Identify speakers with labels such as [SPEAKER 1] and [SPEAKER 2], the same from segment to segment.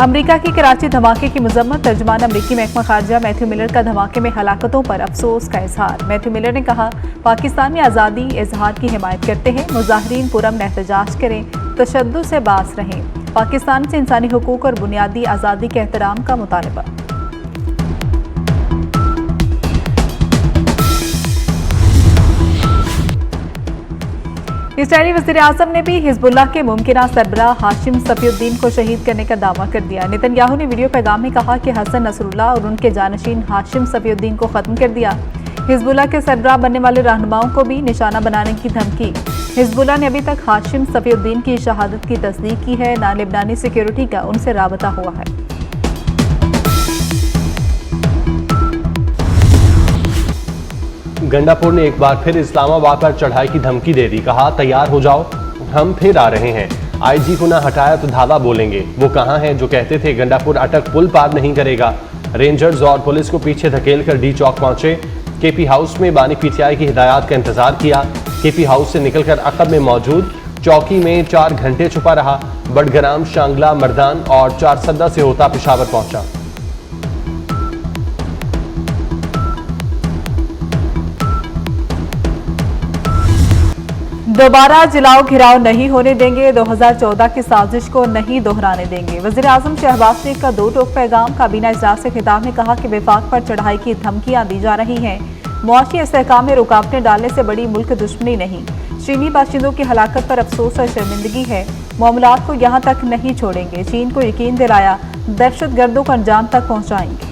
[SPEAKER 1] America की कराची धमाके की मजम्मत। तर्जुमान अमेरिकी महकमा खारजा मैथ्यू मिलर का धमाके में हलाकतों पर अफसोस का इजहार। मैथ्यू मिलर ने कहा, पाकिस्तान में आज़ादी इजहार की हिमायत करते हैं। मुजाहिरीन पुरअमन एहतजाज करें, तशद्दुद से बाज रहें। पाकिस्तान से इंसानी हुकूक और बुनियादी आज़ादी के एहतराम का मुतालबा। इसराइली वज़ीर-ए-आज़म ने भी हिज़्बुल्लाह के मुमकिना सरबराह हाशिम सफ़ीउद्दीन को शहीद करने का दावा कर दिया। नेतन्याहू ने वीडियो पैगाम में कहा कि हसन नसरुल्लाह और उनके जानशीन हाशिम सफ़ीउद्दीन को ख़त्म कर दिया। हिज़्बुल्लाह के सरबराह बनने वाले रहनुमाओं को भी निशाना बनाने की धमकी। हिज़्बुल्लाह ने अभी तक हाशिम सफ़ीउद्दीन की शहादत की तस्दीक की है, ना लेबनानी सिक्योरिटी का उनसे राबता हुआ है।
[SPEAKER 2] गंडापुर ने एक बार फिर इस्लामाबाद पर चढ़ाई की धमकी दे दी। कहा, तैयार हो जाओ, हम फिर आ रहे हैं। आईजी को ना हटाया तो धावा बोलेंगे। वो कहाँ हैं जो कहते थे गंडापुर अटक पुल पार नहीं करेगा। रेंजर्स और पुलिस को पीछे धकेल कर डी चौक पहुंचे। केपी हाउस में बानी पीटीआई की हिदायत का इंतजार किया। केपी हाउस से निकलकर अकब में मौजूद चौकी में 4 घंटे छुपा रहा। बडग्राम, शांगला, मर्दान और चारसद्दा से होता पेशावर पहुंचा।
[SPEAKER 1] दोबारा जिलाओ घिराव नहीं होने देंगे, 2014 की साजिश को नहीं दोहराने देंगे। वज़ीर-ए-आज़म शहबाज शरीफ का 2 टोक पैगाम। काबीना इजलास से खिताब में कहा कि विफाक पर चढ़ाई की धमकियां दी जा रही हैं। मुआशी इस्तेहकाम में रुकावटें डालने से बड़ी मुल्क दुश्मनी नहीं। चीनी बाशिंदों की हलाकत पर अफसोस और शर्मिंदगी है। मामलात को यहाँ तक नहीं छोड़ेंगे। चीन को यकीन दिलाया, दहशतगर्दों को अंजाम तक पहुँचाएंगे।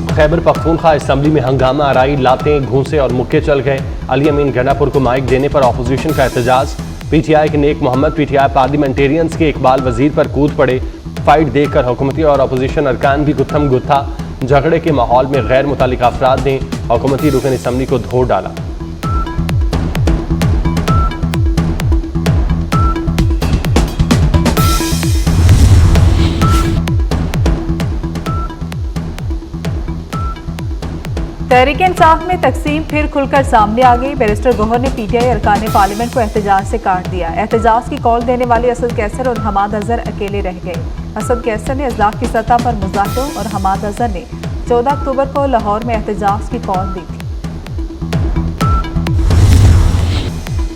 [SPEAKER 2] खैबर पख्तूनख्वा असम्बली में हंगामा आराई, लातें, घूंसे और मुक्के चल गए। अली अमीन गंडापुर को माइक देने पर अपोजिशन का एहतजाज। पीटीआई के नेक मोहम्मद पीटीआई पार्लियामेंटेरियंस के इकबाल वजीर पर कूद पड़े। फाइट देखकर हुकूमती और अपोजिशन अरकान भी गुत्थम गुत्था। झगड़े के माहौल में गैर मुतालिक अफराद ने हुकूमती रुकन असम्बली को धो डाला।
[SPEAKER 1] तहरीक इंसाफ में तकसीम फिर खुलकर सामने आ गई। बैरिस्टर गौहर ने पीटीआई अरकान पार्लियामेंट को एहतजाज से काट दिया। एहतजाज की कॉल देने वाले असद कैसर और हमाद अजहर अकेले रह गए। असद कैसर ने इज़लाक़ की सतह पर मुज़ाहिरों और हमाद अजहर ने 14 अक्टूबर को लाहौर में एहतजाज की कॉल दी थी।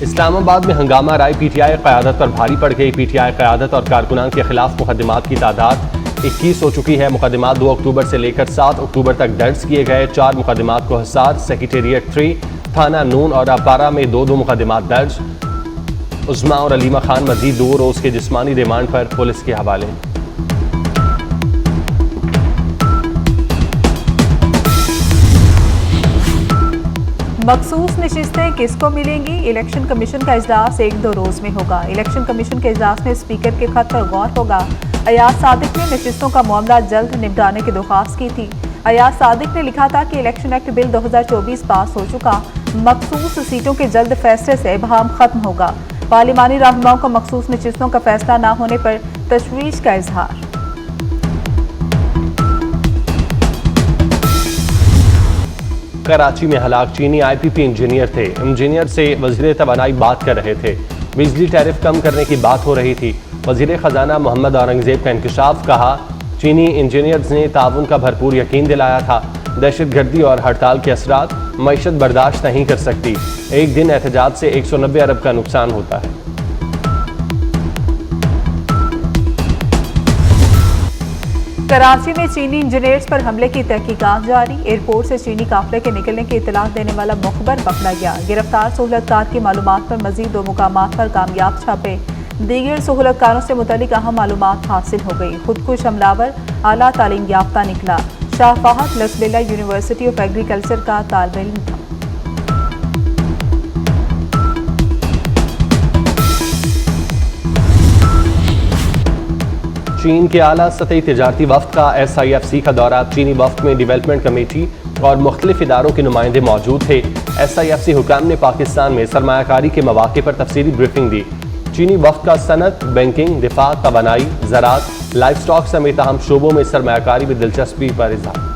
[SPEAKER 2] इस्लामाबाद में हंगामा राय, पीटीआई क़यादत पर भारी पड़ गई। पीटीआई क़यादत और कारकुनान के खिलाफ मुकदमात की तादाद 21 हो चुकी है। मुकदमात 2 अक्टूबर से लेकर 7 अक्टूबर तक दर्ज किए गए। 4 मुकदमात को हिसार, सेक्रेटेरिएट 3, थाना नून और अपारा में 2-2 मुकदमात दर्ज। उस्मा और अलीमा खान मजीद 2 रोज के जिस्मानी रिमांड पर पुलिस के हवाले।
[SPEAKER 1] मखसूस नशिस्तें किसको मिलेंगी? इलेक्शन कमीशन का इजलास 1-2 रोज में होगा। इलेक्शन कमीशन के इजलास में स्पीकर के खत पर गौर होगा। अयाज सादिक ने नशिस्तों का मामला जल्द निपटाने की दरख्वास्त की थी। अयाज सादिक ने लिखा था कि इलेक्शन एक्ट बिल 2024 पास हो चुका, मखसूस सीटों के जल्द फैसले से इबहम खत्म होगा। पार्लिमानी रहनुमाओं को मखसूस नशिस्तों का फैसला न होने पर तशवीश का इजहार।
[SPEAKER 2] कराची में हलाक चीनी आईपीपी इंजीनियर थे। इंजीनियर से वजीर तवानाई बात कर रहे थे। बिजली टैरिफ कम करने की बात हो रही थी। वजीर खजाना मोहम्मद औरंगजेब का इंकशाफ। कहा, चीनी इंजीनियर्स ने ताउन का भरपूर यकीन दिलाया था। दहशतगर्दी और हड़ताल के असरात मईशत बर्दाश्त नहीं कर सकती। एक दिन एहतजाज से 190 अरब का नुकसान होता है।
[SPEAKER 1] कराची में चीनी इंजीनियर्स पर हमले की तहकीकात जारी। एयरपोर्ट से चीनी काफले के निकलने की इतला देने वाला मुखबर पकड़ा गया। गिरफ्तार सहूलतकार की मालूमात पर मजीद 2 मुकामात पर कामयाब छापे। दीगर सहूलतकारों से मुतल्लिक अहम मालूमात हासिल हो गई। खुदकुश हमलावर आला तालीम याफ्ता निकला। Shah Fahad Lasbela university of agriculture का तालिब इल्म था।
[SPEAKER 2] चीन के आला सतही तिजारती वफ्द का SIFC का दौरा। चीनी वफ्द में डेवलपमेंट कमेटी और मुख्तलिफ इदारों के नुमाइंदे मौजूद थे। SIFC हुकाम ने पाकिस्तान में सरमायाकारी के मौके पर तफसीली ब्रीफिंग दी। चीनी वफ्द का सनत, बैंकिंग, दिफा, तवानाई, ज़राअत, लाइफ स्टॉक समेत अहम शोबों में सरमायाकारी में दिलचस्पी पर इज़हार।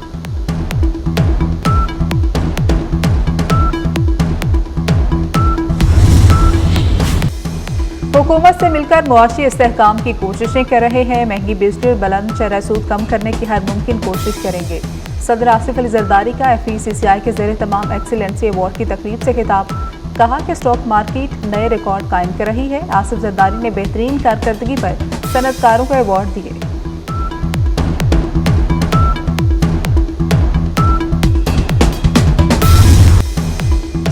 [SPEAKER 1] हुकूमत से मिलकर मुआशी इस्तेहकाम की कोशिशें कर रहे हैं। महंगी बिजली और बुलंद शरह सूद कम करने की हर मुमकिन कोशिश करेंगे। सदर आसिफ अली जरदारी का FECCI के ज़ेरे तमाम एक्सीलेंसी अवार्ड की तकरीब से खिताब। कहा कि स्टॉक मार्केट नए रिकॉर्ड कायम कर रही है। आसिफ जरदारी ने बेहतरीन कारकर्दगी पर सनतकारों को अवार्ड दिए।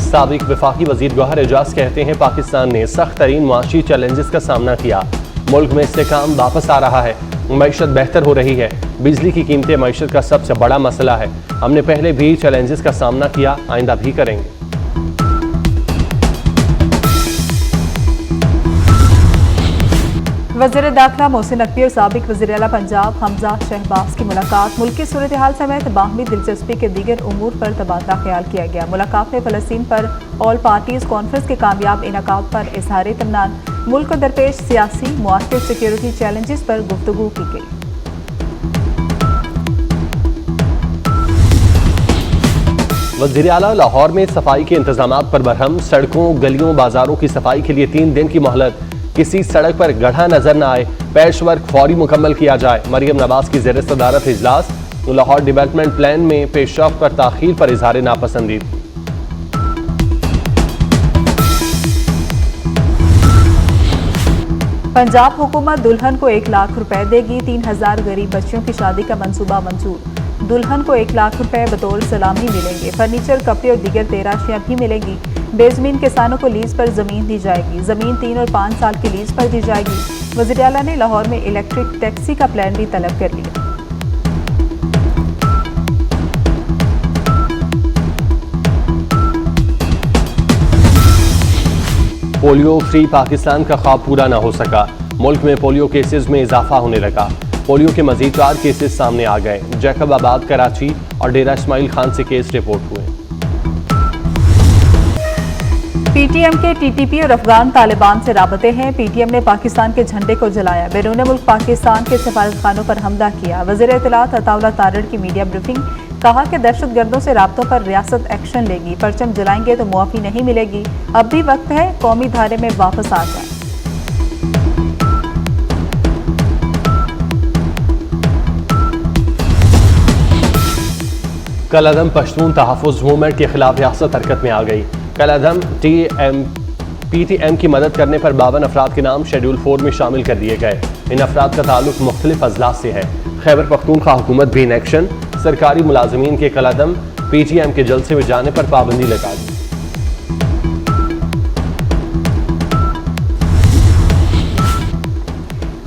[SPEAKER 2] साबिक वफाकी वजीर गौहर एजाज कहते हैं पाकिस्तान ने सख्त तरीन मुआशी चैलेंजेस का सामना किया। मुल्क में इस्तेहकाम वापस आ रहा है। मईशत बेहतर हो रही है। बिजली की कीमतें मईशत का सबसे बड़ा मसला है। हमने पहले भी चैलेंजेस का सामना किया, आइंदा भी करेंगे।
[SPEAKER 1] वज़ीर दाखिला मोहसिन नकवी और साबिक वज़ीर आला पंजाब हमजा शहबाज की मुलाकात। मुल्की सूरत हाल समेत बाहमी दिलचस्पी के दीगर उमूर पर तबादला ख्याल किया गया। मुलाकात में फ़लस्तीन पर ऑल पार्टीज कॉन्फ्रेंस के कामयाब इनेकाद पर इजहार इत्मीनान, मुल्क को दरपेश सियासी मुआस्सर सिक्योरिटी चैलेंजेस पर गुफ्तगू की गई।
[SPEAKER 2] वज़ीर आला लाहौर में सफाई के इंतजामात पर बरहम। सड़कों गलियों बाजारों की सफाई के लिए 3 दिन की मोहलत। किसी सड़क पर गड्ढा नजर न आए, पैच वर्क फौरी मुकम्मल किया जाए। मरियम नवाज की ज़ेर सदारत इजलास। लाहौर डेवलपमेंट प्लान में पेशरफ्त पर ताखीर पर इजहार नापसंदीदगी।
[SPEAKER 1] पंजाब हुकूमत दुल्हन को 1 लाख रुपए देगी। 3000 गरीब बच्चियों की शादी का मंसूबा मंजूर। दुल्हन को 1 लाख रुपए बतौर सलामी मिलेंगे। फर्नीचर, कपड़े और दीगर 13 अशिया भी मिलेंगी। बेजमीन किसानों को लीज पर जमीन दी जाएगी। जमीन 3 और 5 साल की लीज पर दी जाएगी। वज़ीर आला ने लाहौर में इलेक्ट्रिक टैक्सी का प्लान भी तलब कर लिया।
[SPEAKER 2] पोलियो फ्री पाकिस्तान का ख्वाब पूरा न हो सका। मुल्क में पोलियो केसेस में इजाफा होने लगा। पोलियो के मजीद 4 केसेस सामने आ गए। जैकबाबाद, कराची और डेरा इस्माइल खान से केस रिपोर्ट हुए।
[SPEAKER 1] PTM के TTP और अफगान तालिबान से राबते हैं। PTM ने पाकिस्तान के झंडे को जलाया। बैरून मुल्क पाकिस्तान के सफारतखानों पर हमला किया। वज़ीर इत्तलात अताउल्लाह तारड़ की मीडिया ब्रीफिंग। कहा कि दहशतगर्दों से राब्तों पर रियासत एक्शन लेगी। परचम जलाएंगे तो मुआफ़ी नहीं मिलेगी। अब भी वक्त है, कौमी धारे में वापस आ जाए।
[SPEAKER 2] कलअदम पश्तून तहफ़्फ़ुज़ मूवमेंट के खिलाफ रियासत हरकत में आ गई। कलअदम PTM की मदद करने पर 52 अफराद के नाम शेड्यूल 4 में शामिल कर दिए गए। इन अफराद का ताल्लुक मुख्तलिफ अजलास से है। खैबर पख्तूनख्वा हुकूमत भी इन एक्शन। सरकारी मुलाजमीन के कलअदम PTM के जलसे में जाने पर पाबंदी लगा दी।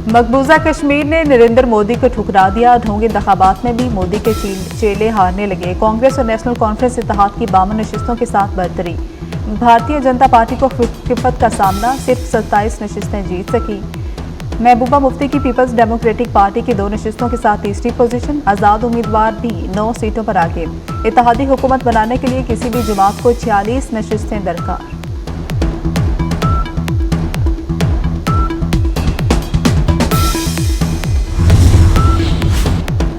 [SPEAKER 1] मकबूजा कश्मीर ने नरेंद्र मोदी को ठुकरा दिया। ढोंग इंतखाबात में भी मोदी के चेले हारने लगे। कांग्रेस और नेशनल कॉन्फ्रेंस इत्तेहाद की 52 नशिस्तों के साथ बरतरी। भारतीय जनता पार्टी को खिफत का सामना, सिर्फ 27 नशिस्तें जीत सकी। महबूबा मुफ्ती की पीपल्स डेमोक्रेटिक पार्टी की 2 नशिस्तों के साथ तीसरी पोजीशन। आज़ाद उम्मीदवार भी 9 सीटों पर आगे। इत्तेहादी हुकूमत बनाने के लिए किसी भी जमात को 46 नशिस्तें दरकार।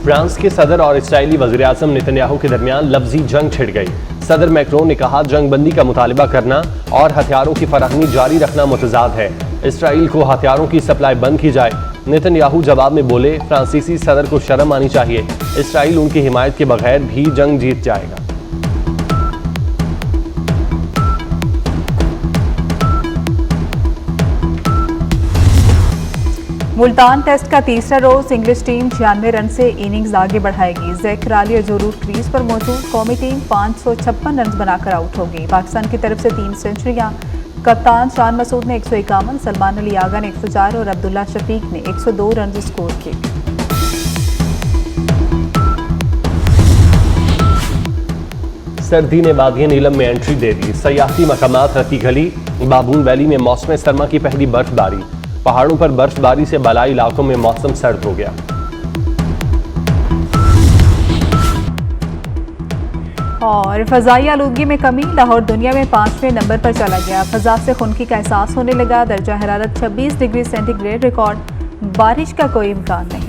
[SPEAKER 2] फ्रांस के सदर और इसराइली वज़ीर आज़म नेतन्याहू के दरमियान लफ्जी जंग छिड़ गई। सदर मैक्रोन ने कहा जंग बंदी का मुतालबा करना और हथियारों की फराहमी जारी रखना मुतजाद है। इसराइल को हथियारों की सप्लाई बंद की जाए। नेतन्याहू जवाब में बोले फ्रांसीसी सदर को शर्म आनी चाहिए। इसराइल उनकी हिमायत के बगैर भी जंग जीत जाएगा।
[SPEAKER 1] मुल्तान टेस्ट का तीसरा रोज इंग्लिश टीम 96 रन से इनिंग्स आगे बढ़ाएगी। ज़ैक राली और जो रूट क्रीज पर मौजूद। कौमी टीम 556 रन बनाकर आउट होगी। पाकिस्तान की तरफ से 3 सेंचुरियां। कप्तान शान मसूद ने 151, सलमान अली आगा ने 104 और अब्दुल्ला शफीक ने 102 रन स्कोर किए।
[SPEAKER 2] सर्दी ने वादिया नीलम में एंट्री दे दी। सयाहती मकामात रती गली, बाबून वैली में मौसम सरमा की पहली बर्फबारी। पहाड़ों पर बर्फबारी से बलाई इलाकों में मौसम सर्द हो गया।
[SPEAKER 1] और फजाई आलूगी में कमी। लाहौर दुनिया में 5वें नंबर पर चला गया। फजा से खुनकी का एहसास होने लगा। दर्जा हरारत 26 डिग्री सेंटीग्रेड रिकॉर्ड। बारिश का कोई इम्कान नहीं।